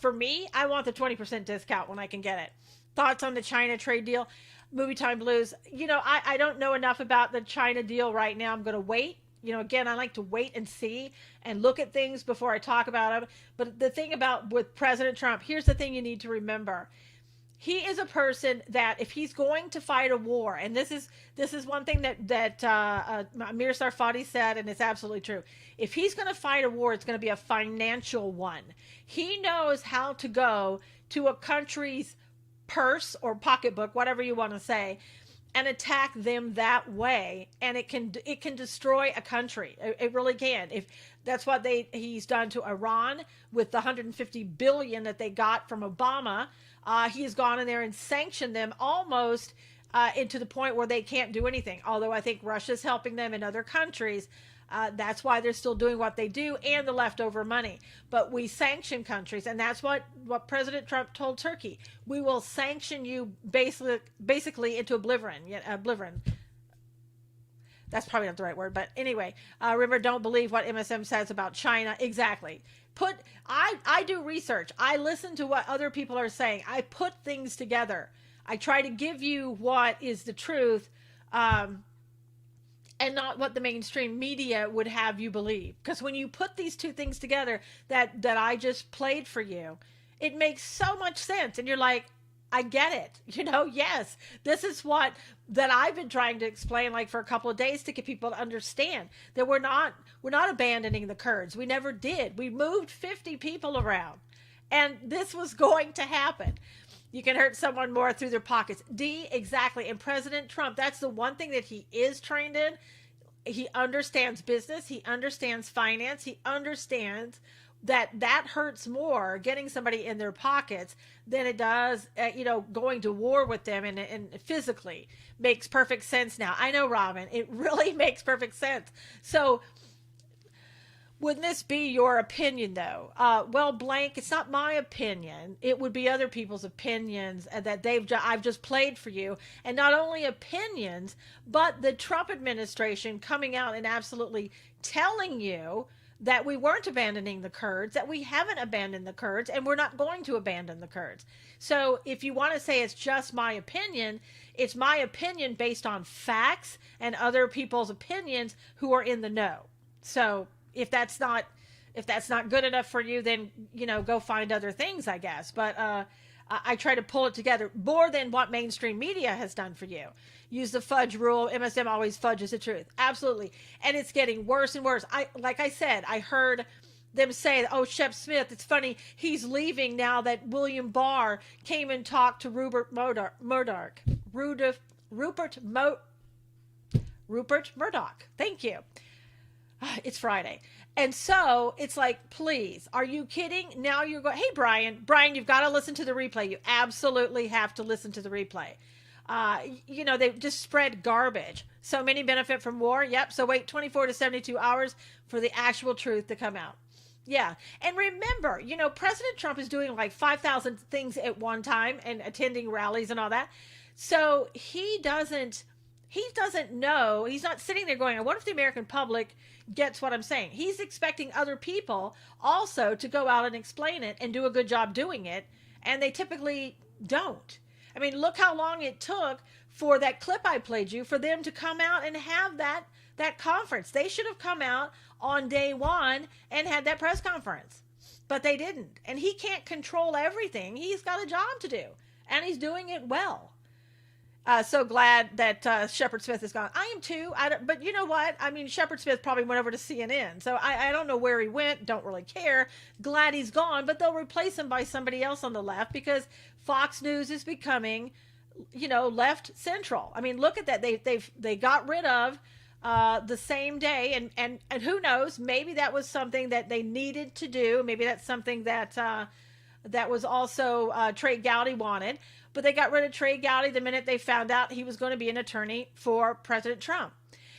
for me, I want the 20% discount when I can get it. Thoughts on the China trade deal? Movie Time Blues. I don't know enough about the China deal right now. I'm going to wait. Again, I like to wait and see and look at things before I talk about them. But the thing with President Trump, here's the thing you need to remember. He is a person that if he's going to fight a war, and this is one thing that Amir Sarfati said, and it's absolutely true. If he's going to fight a war, it's going to be a financial one. He knows how to go to a country's purse or pocketbook, whatever you want to say, and attack them that way, and it can destroy a country. It really can. If that's what he's done to Iran with the $150 billion that they got from Obama. He has gone in there and sanctioned them almost into the point where they can't do anything. Although I think Russia's helping them in other countries. That's why they're still doing what they do and the leftover money. But we sanction countries, and that's what President Trump told Turkey. We will sanction you basically into oblivion. Oblivion. That's probably not the right word, but anyway, remember, don't believe what MSM says about China. Exactly. I do research. I listen to what other people are saying. I put things together. I try to give you what is the truth, and not what the mainstream media would have you believe. Because when you put these two things together that I just played for you, it makes so much sense. And you're like, I get it. Yes, this is that I've been trying to explain for a couple of days to get people to understand that we're not abandoning the Kurds. We never did. We moved 50 people around, and this was going to happen. You can hurt someone more through their pockets. Exactly. And President Trump, that's the one thing that he is trained in. He understands business. He understands finance. He understands that hurts more getting somebody in their pockets than it does, going to war with them and physically. Makes perfect sense now. I know, Robin, it really makes perfect sense. So Wouldn't this be your opinion, though? Well, blank, it's not my opinion. It would be other people's opinions that I've just played for you. And not only opinions, but the Trump administration coming out and absolutely telling you that we weren't abandoning the Kurds, that we haven't abandoned the Kurds, and we're not going to abandon the Kurds. So if you want to say it's just my opinion, it's my opinion based on facts and other people's opinions who are in the know. So if that's not good enough for you, then go find other things, I guess. But I try to pull it together more than what mainstream media has done for you. Use the fudge rule. MSM always fudges the truth. Absolutely. And it's getting worse and worse. Like I said, I heard them say, oh, Shep Smith, it's funny, he's leaving now that William Barr came and talked to Rupert Murdoch. Rupert Murdoch. Thank you. It's Friday. And so it's like, please, are you kidding? Now you're going, hey, Brian, you've got to listen to the replay. You absolutely have to listen to the replay. They just spread garbage. So many benefit from war. Yep. So wait 24 to 72 hours for the actual truth to come out. Yeah. And remember, President Trump is doing like 5,000 things at one time and attending rallies and all that. So he doesn't know. He's not sitting there going, what if the American public gets what I'm saying? He's expecting other people also to go out and explain it and do a good job doing it. And they typically don't. I mean, look how long it took for that clip I played you for them to come out and have that conference. They should have come out on day one and had that press conference, but they didn't. And he can't control everything. He's got a job to do, and he's doing it well. So glad that Shepard Smith is gone. I am too. But you know what? I mean, Shepard Smith probably went over to CNN. So I don't know where he went. Don't really care. Glad he's gone. But they'll replace him by somebody else on the left because Fox News is becoming, left central. I mean, look at that. They got rid of the same day. And who knows? Maybe that was something that they needed to do. Maybe that's something that was also Trey Gowdy wanted. But they got rid of Trey Gowdy the minute they found out he was going to be an attorney for President Trump.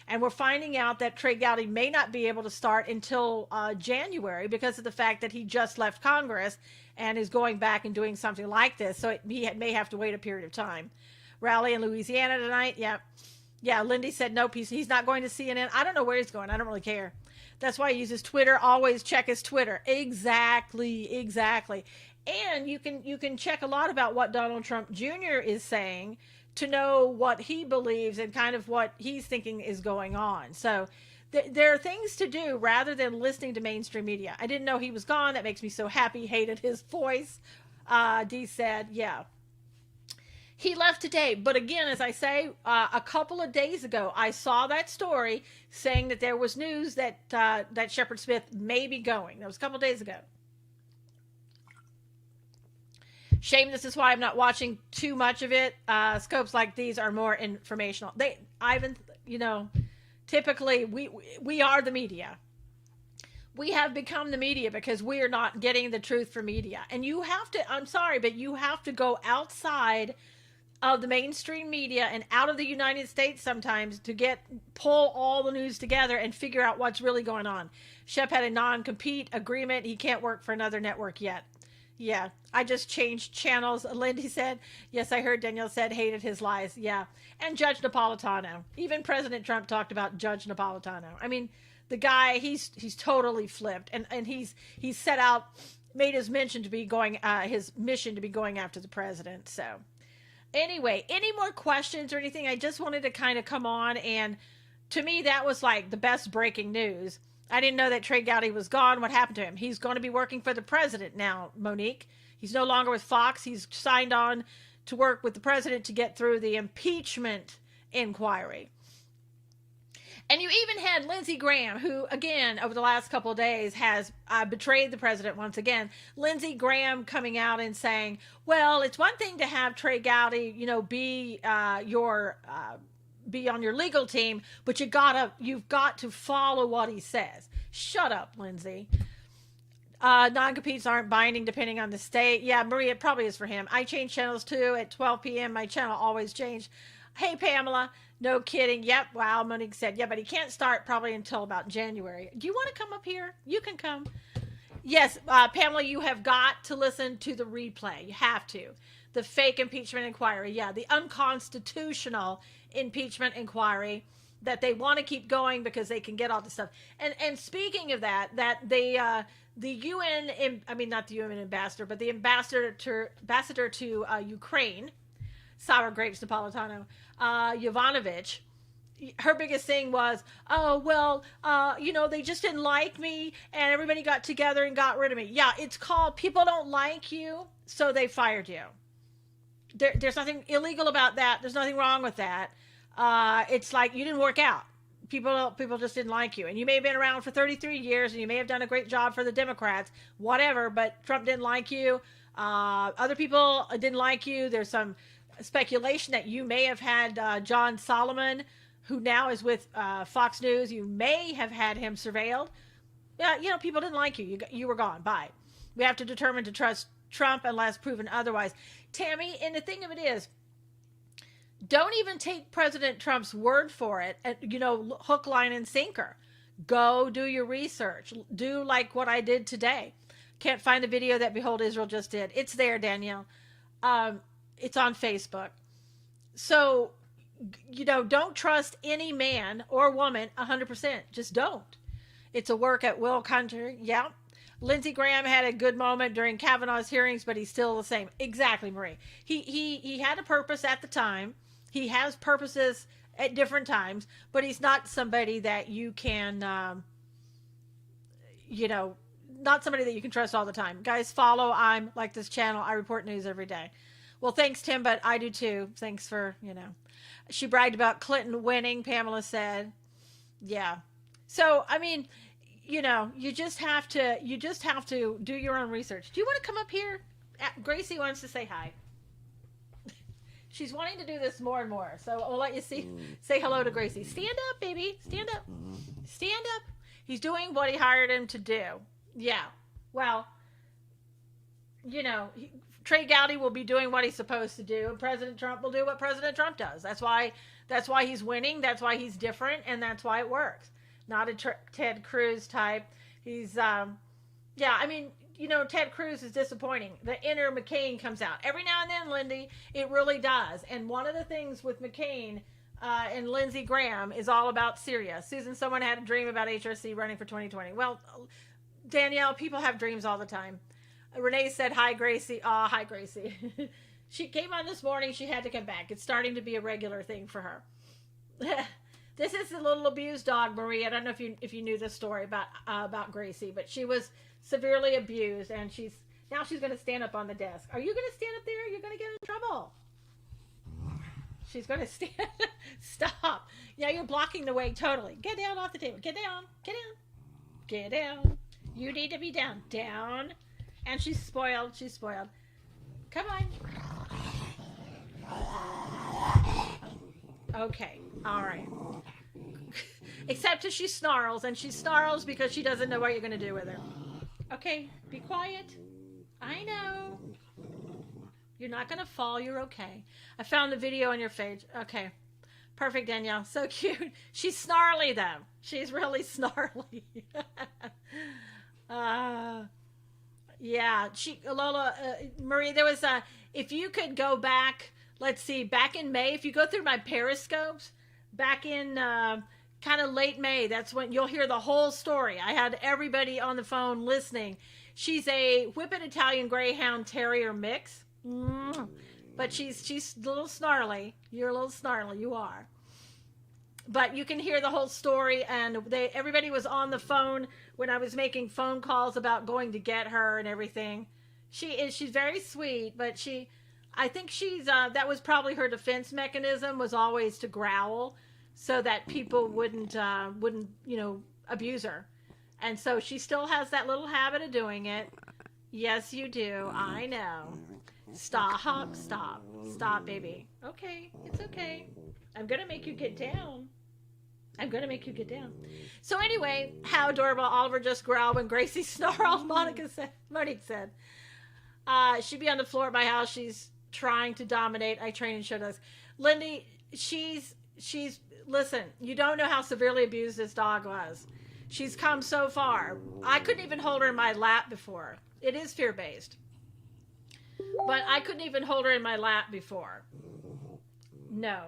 And we're finding out that Trey Gowdy may not be able to start until January because of the fact that he just left Congress and is going back and doing something like this. So he may have to wait a period of time. Rally in Louisiana tonight. Yeah. Yeah, Lindy said nope, he's not going to CNN. I don't know where he's going. I don't really care. That's why he uses Twitter. Always check his Twitter. Exactly. And you can check a lot about what Donald Trump Jr. is saying to know what he believes and kind of what he's thinking is going on. So there are things to do rather than listening to mainstream media. I didn't know he was gone. That makes me so happy. Hated his voice. Dee said, yeah. He left today. But again, as I say, a couple of days ago, I saw that story saying that there was news that Shepard Smith may be going. That was a couple of days ago. Shame this is why I'm not watching too much of it. Scopes like these are more informational. Typically we are the media. We have become the media because we are not getting the truth from media. And you have to, I'm sorry, but you have to go outside of the mainstream media and out of the United States sometimes to pull all the news together and figure out what's really going on. Shep had a non-compete agreement. He can't work for another network yet. Yeah, I just changed channels. Lindy said, yes, I heard Danielle said hated his lies. Yeah, and Judge Napolitano. Even President Trump talked about Judge Napolitano. I mean, the guy, he's totally flipped. And he's set out, made his mission to be going after the president. So anyway, any more questions or anything? I just wanted to kind of come on. And to me, that was like the best breaking news. I didn't know that Trey Gowdy was gone. What happened to him? He's going to be working for the president now, Monique. He's no longer with Fox. He's signed on to work with the president to get through the impeachment inquiry. And you even had Lindsey Graham, who, again, over the last couple of days has betrayed the president once again. Lindsey Graham coming out and saying, well, it's one thing to have Trey Gowdy, be on your legal team, but you've got to follow what he says. Shut up, Lindsay. Non-competes aren't binding depending on the state. Yeah, Maria, it probably is for him. I change channels too at 12 p.m. My channel always changed. Hey, Pamela. No kidding. Yep. Wow. Monique said, yeah, but he can't start probably until about January. Do you want to come up here? You can come. Yes, Pamela, you have got to listen to the replay. You have to. The fake impeachment inquiry. Yeah, the unconstitutional impeachment inquiry that they want to keep going because they can get all this stuff. And speaking of that, the UN, I mean not the UN ambassador, but the ambassador to Ukraine, sour grapes Napolitano, Yovanovitch, her biggest thing was, oh, well, they just didn't like me and everybody got together and got rid of me. Yeah, it's called people don't like you, so they fired you. There's nothing illegal about that. There's nothing wrong with that. It's like you didn't work out. People just didn't like you. And you may have been around for 33 years and you may have done a great job for the Democrats, whatever, but Trump didn't like you. Other people didn't like you. There's some speculation that you may have had John Solomon, who now is with Fox News. You may have had him surveilled. Yeah, people didn't like you. You were gone. Bye. We have to determine to trust Trump unless proven otherwise. Tammy, and the thing of it is, don't even take President Trump's word for it. Hook, line, and sinker. Go do your research. Do like what I did today. Can't find the video that Behold Israel just did. It's there, Danielle. It's on Facebook. So, don't trust any man or woman 100%. Just don't. It's a work at will country. Yeah. Lindsey Graham had a good moment during Kavanaugh's hearings, but he's still the same. Exactly, Marie. He had a purpose at the time. He has purposes at different times, but he's not somebody that you can, not somebody that you can trust all the time. Guys, follow. I'm like this channel. I report news every day. Well, thanks, Tim, but I do too. Thanks for, She bragged about Clinton winning, Pamela said. Yeah. So, I mean, you just have to do your own research. Do you want to come up here? Gracie wants to say hi. She's wanting to do this more and more. So I'll let you say hello to Gracie. Stand up, baby. Stand up. Stand up. He's doing what he hired him to do. Yeah. Well, Trey Gowdy will be doing what he's supposed to do, and President Trump will do what President Trump does. That's why he's winning. That's why he's different, and that's why it works. Not a Ted Cruz type. He's, Ted Cruz is disappointing. The inner McCain comes out. Every now and then, Lindy, it really does. And one of the things with McCain and Lindsey Graham is all about Syria. Susan, someone had a dream about HRC running for 2020. Well, Danielle, people have dreams all the time. Renee said, hi, Gracie. Hi, Gracie. She came on this morning. She had to come back. It's starting to be a regular thing for her. This is the little abused dog, Marie. I don't know if you knew this story about Gracie, but she was severely abused, and she's going to stand up on the desk. Are you going to stand up there? You're going to get in trouble. She's going to stand. Stop. Yeah, you're blocking the way totally. Get down off the table. Get down. Get down. Get down. You need to be down. Down. And she's spoiled. She's spoiled. Come on. Okay. All right. Except as she snarls, and she snarls because she doesn't know what you're going to do with her. Okay, be quiet. I know. You're not going to fall. You're okay. I found the video on your page. Okay. Perfect, Danielle. So cute. She's snarly, though. She's really snarly. Yeah. Lola, Marie, there was if you could go back, let's see, back in May, if you go through my periscopes, back in kind of late May, that's when you'll hear the whole story. I had everybody on the phone listening. She's a Whippet Italian Greyhound Terrier mix. But she's a little snarly. You're a little snarly. You are. But you can hear the whole story, and everybody was on the phone when I was making phone calls about going to get her and everything. She's very sweet, but I think she's that was probably her defense mechanism, was always to growl so that people wouldn't abuse her. And so she still has that little habit of doing it. Yes, you do. I know. Stop, baby. Okay, it's okay. I'm going to make you get down. Monique So anyway, how adorable. Oliver just growled when Gracie snarled, Monique said. She'd be on the floor at my house. She's trying to dominate. I train and show does. Lindy, she's listen, you don't know how severely abused this dog was. She's come so far. I couldn't even hold her in my lap before. It is fear-based. But I couldn't even hold her in my lap before. No.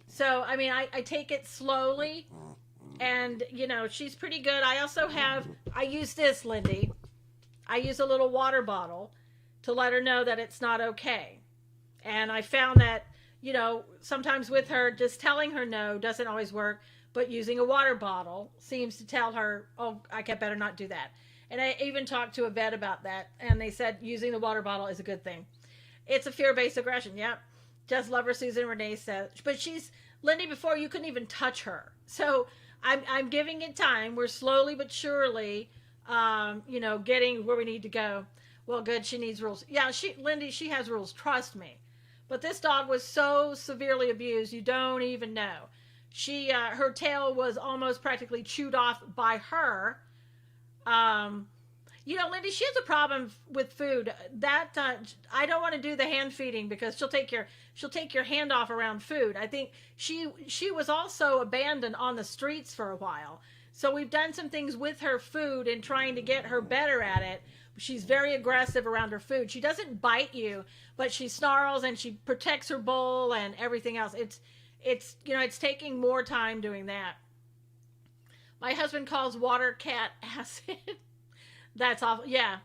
So, I mean, I take it slowly. And, you know, she's pretty good. I use this, Lindy. I use a little water bottle to let her know that it's not okay. And I found that, you know, sometimes with her, just telling her no doesn't always work. But using a water bottle seems to tell her, oh, I better not do that. And I even talked to a vet about that. And they said using the water bottle is a good thing. It's a fear-based aggression. Yep. Just Lover Susan Renee says. But Lindy, before you couldn't even touch her. So I'm giving it time. We're slowly but surely, you know, getting where we need to go. Well, good. She needs rules. Yeah, Lindy, she has rules. Trust me. But this dog was so severely abused, you don't even know. Her tail was almost practically chewed off by her. You know, Lindy, she has a problem with food. I don't want to do the hand feeding because she'll take your hand off around food. I think she was also abandoned on the streets for a while. So we've done some things with her food and trying to get her better at it. She's very aggressive around her food. She doesn't bite you, but she snarls and she protects her bowl and everything else. It's you know, it's taking more time doing that. My husband calls water cat acid. That's awful. Yeah.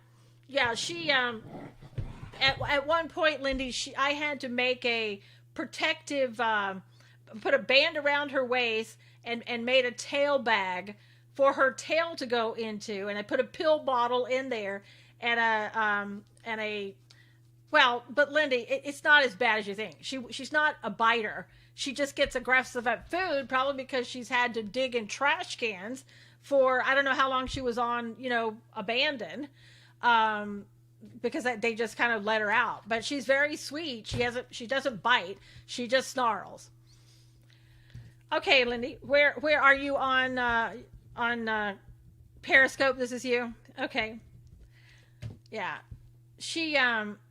She at one point, Lindy, I had to make a protective, put a band around her waist and made a tail bag for her tail to go into, and I put a pill bottle in there and well, but Lindy, it's not as bad as you think. She's not a biter. She just gets aggressive at food, probably because she's had to dig in trash cans for, I don't know how long she was on, you know, abandoned, because they just kind of let her out. But she's very sweet. She doesn't bite. She just snarls. Okay, Lindy, where are you on Periscope? This is you. Okay. Yeah.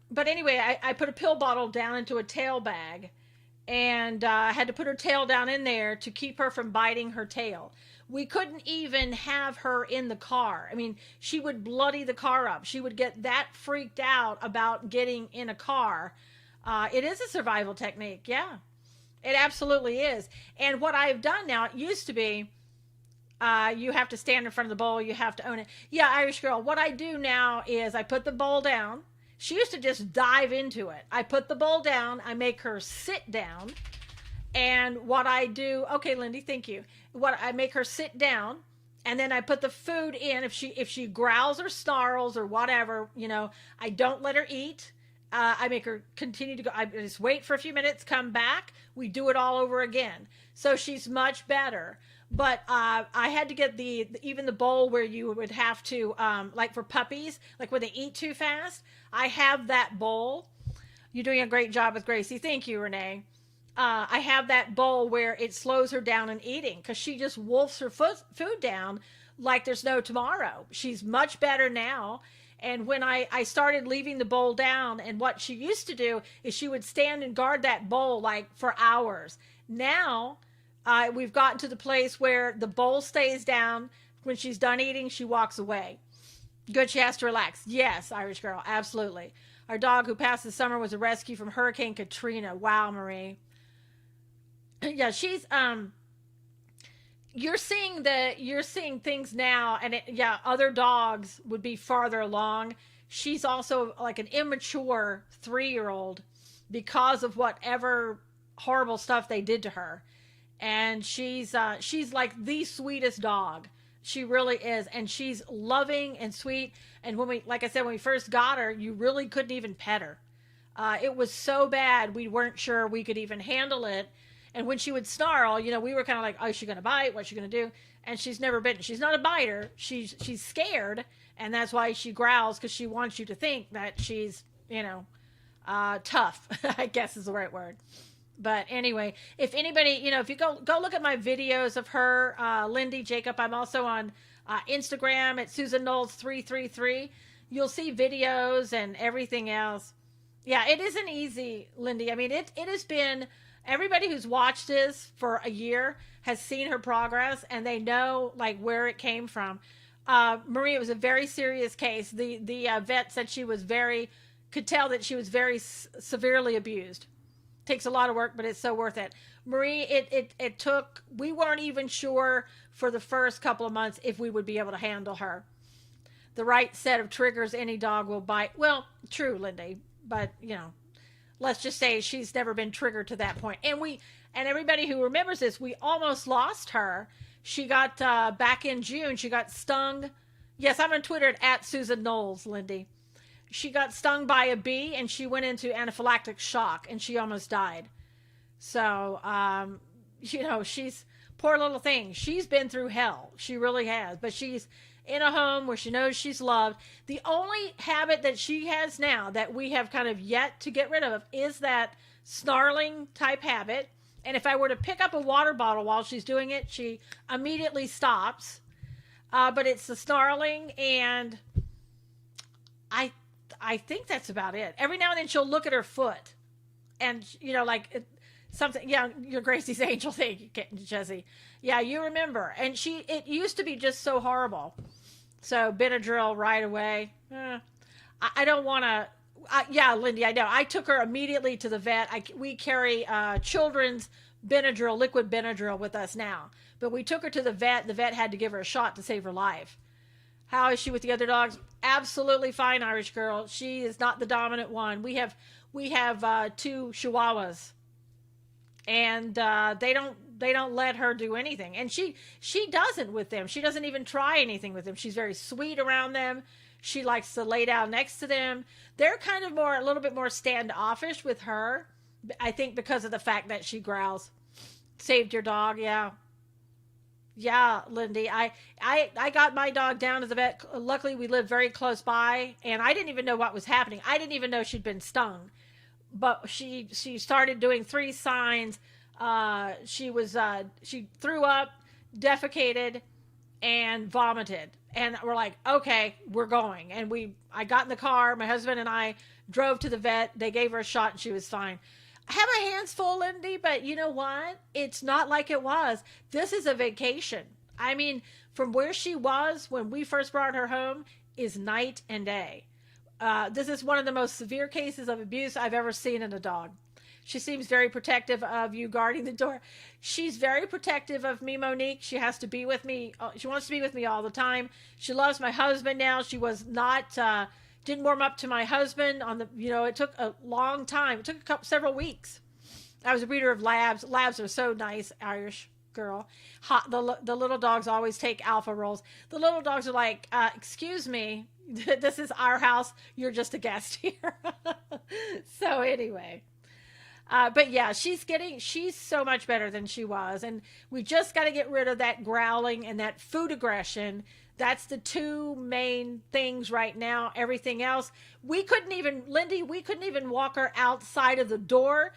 But anyway, I put a pill bottle down into a tail bag, and I had to put her tail down in there to keep her from biting her tail. We couldn't even have her in the car. I mean, she would bloody the car up. She would get that freaked out about getting in a car. It is a survival technique. Yeah, it absolutely is. And what I've done now, it used to be, you have to stand in front of the bowl. You have to own it. Yeah, Irish Girl. What I do now is I put the bowl down. She used to just dive into it. I put the bowl down. I make her sit down. And what I do, okay, Lindy, thank you. What I make her sit down, and then I put the food in. If she growls or snarls or whatever, you know, I don't let her eat. I make her continue to go. I just wait for a few minutes, come back. We do it all over again. So she's much better. But I had to get even the bowl where you would have to, like for puppies, like when they eat too fast. I have that bowl. You're doing a great job with Gracie. Thank you, Renee. I have that bowl where it slows her down in eating because she just wolfs her food down like there's no tomorrow. She's much better now. And when I started leaving the bowl down, and what she used to do is she would stand and guard that bowl like for hours. Now we've gotten to the place where the bowl stays down. When she's done eating, she walks away. Good, she has to relax. Yes, Irish Girl, absolutely. Our dog who passed the summer was a rescue from Hurricane Katrina. Wow, Marie. Yeah, she's you're seeing things now, and other dogs would be farther along. She's also like an immature 3-year-old because of whatever horrible stuff they did to her. And she's like the sweetest dog. She really is. And she's loving and sweet. And when we first got her, you really couldn't even pet her. It was so bad. We weren't sure we could even handle it. And when she would snarl, you know, we were kind of like, oh, is she going to bite? What's she going to do? And she's never bitten. She's not a biter. She's scared. And that's why she growls, because she wants you to think that she's, you know, tough, I guess is the right word. But anyway, if anybody, you know, if you go look at my videos of her, Lindy, Jacob, I'm also on Instagram at Susan Knowles 333. You'll see videos and everything else. Yeah, it isn't easy, Lindy. I mean, it has been Everybody who's watched this for a year has seen her progress, and they know like where it came from. Marie, it was a very serious case. The vet said she was could tell that she was very severely abused. Takes a lot of work, but it's so worth it. Marie, it took, we weren't even sure for the first couple of months if we would be able to handle her. The right set of triggers, any dog will bite. Well, true, Lindy, but let's just say she's never been triggered to that point. And everybody who remembers this, we almost lost her. She got, back in June, she got stung. Yes, I'm on Twitter at Susan Knowles, Lindy. She got stung by a bee and she went into anaphylactic shock and she almost died. So, she's poor little thing. She's been through hell. She really has. But she's in a home where she knows she's loved. The only habit that she has now that we have kind of yet to get rid of is that snarling type habit. And if I were to pick up a water bottle while she's doing it, she immediately stops. But it's the snarling, and I think that's about it. Every now and then she'll look at her foot, and something. Yeah, your Gracie's angel thing, Jesse. Yeah, you remember. And it used to be just so horrible. So Benadryl right away. I don't want to. Yeah, Lindy, I know. I took her immediately to the vet. We carry children's Benadryl, liquid Benadryl with us now. But we took her to the vet. The vet had to give her a shot to save her life. How is she with the other dogs? Absolutely fine, Irish girl. She is not the dominant one. We have 2 Chihuahuas, and they don't let her do anything. And she doesn't with them. She doesn't even try anything with them. She's very sweet around them. She likes to lay down next to them. They're kind of a little bit more standoffish with her. I think because of the fact that she growls. Saved your dog, yeah. Yeah, Lindy. I got my dog down to the vet. Luckily, we live very close by, and I didn't even know what was happening. I didn't even know she'd been stung. But she started doing 3 signs. She threw up, defecated, and vomited. And we're like, okay, we're going. And I got in the car. My husband and I drove to the vet. They gave her a shot, and she was fine. I have my hands full, Lindy, but you know what? It's not like it was. This is a vacation. I mean, from where she was when we first brought her home is night and day. This is one of the most severe cases of abuse I've ever seen in a dog. She seems very protective of you guarding the door. She's very protective of me, Monique. She has to be with me. She wants to be with me all the time. She loves my husband now. She was not... didn't warm up to my husband on the, it took a long time. It took several weeks. I was a breeder of labs. Labs are so nice, Irish girl. The little dogs always take alpha roles. The little dogs are like, excuse me, this is our house. You're just a guest here. So anyway, but yeah, she's so much better than she was. And we just got to get rid of that growling and that food aggression. That's the 2 main things right now. Everything else, Lindy, we couldn't even walk her outside of the door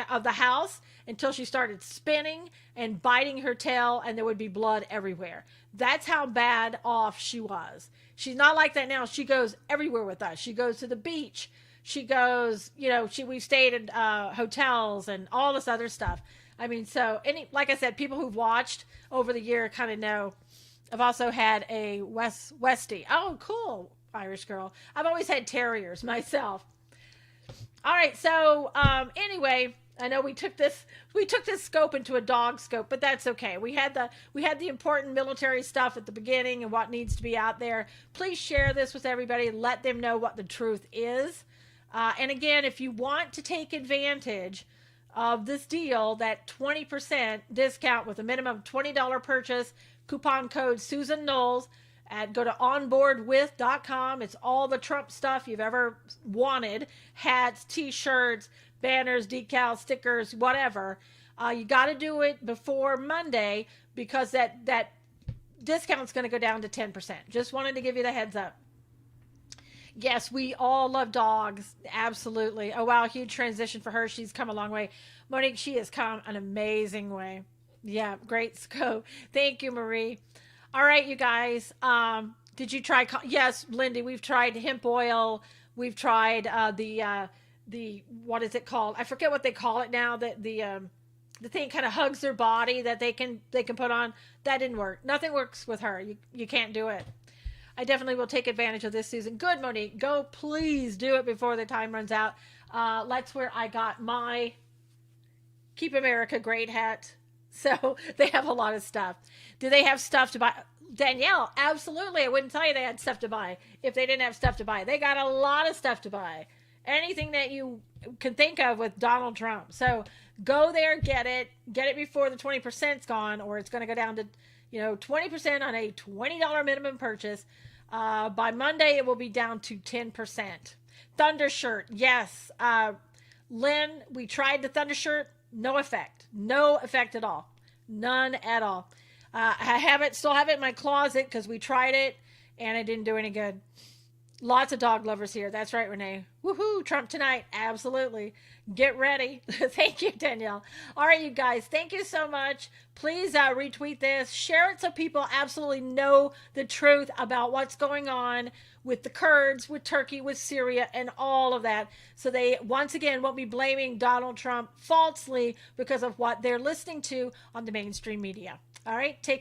of the house until she started spinning and biting her tail, and there would be blood everywhere. That's how bad off she was. She's not like that now. She goes everywhere with us. She goes to the beach. She goes, we've stayed in hotels and all this other stuff. I mean, like I said, people who've watched over the year kind of know. I've also had a Westie. Oh, cool, Irish girl. I've always had terriers myself. All right, so anyway, I know we took this scope into a dog scope, but that's okay. We had the important military stuff at the beginning and what needs to be out there. Please share this with everybody. Let them know what the truth is. And again, if you want to take advantage of this deal, that 20% discount with a minimum $20 purchase, coupon code Susan Knowles, go to onboardwith.com. It's all the Trump stuff you've ever wanted. Hats, t-shirts, banners, decals, stickers, whatever. You got to do it before Monday because that discount's going to go down to 10%. Just wanted to give you the heads up. Yes, we all love dogs. Absolutely. Oh, wow. Huge transition for her. She's come a long way. Monique, she has come an amazing way. Yeah, great scope. Thank you, Marie. All right, you guys. Did you try? Yes, Lindy, we've tried hemp oil. We've tried the what is it called? I forget what they call it now. That the thing kind of hugs their body that they can put on. That didn't work. Nothing works with her. You can't do it. I definitely will take advantage of this season. Good, Monique. Go, please do it before the time runs out. That's where I got my Keep America Great hat. So they have a lot of stuff. Do they have stuff to buy? Danielle, absolutely. I wouldn't tell you they had stuff to buy if they didn't have stuff to buy. They got a lot of stuff to buy. Anything that you can think of with Donald Trump. So go there, get it before the 20%'s gone, or it's going to go down to 20% on a $20 minimum purchase. By Monday, it will be down to 10%. Thunder shirt, yes. Lynn, we tried the Thunder shirt. No effect. No effect at all. None at all. I still have it in my closet because we tried it and it didn't do any good. Lots of dog lovers here. That's right, Renee. Woohoo, Trump tonight. Absolutely. Get ready. Thank you, Danielle. All right, you guys, thank you so much. Please retweet this. Share it so people absolutely know the truth about what's going on with the Kurds, with Turkey, with Syria, and all of that. So they, once again, won't be blaming Donald Trump falsely because of what they're listening to on the mainstream media. All right, take care.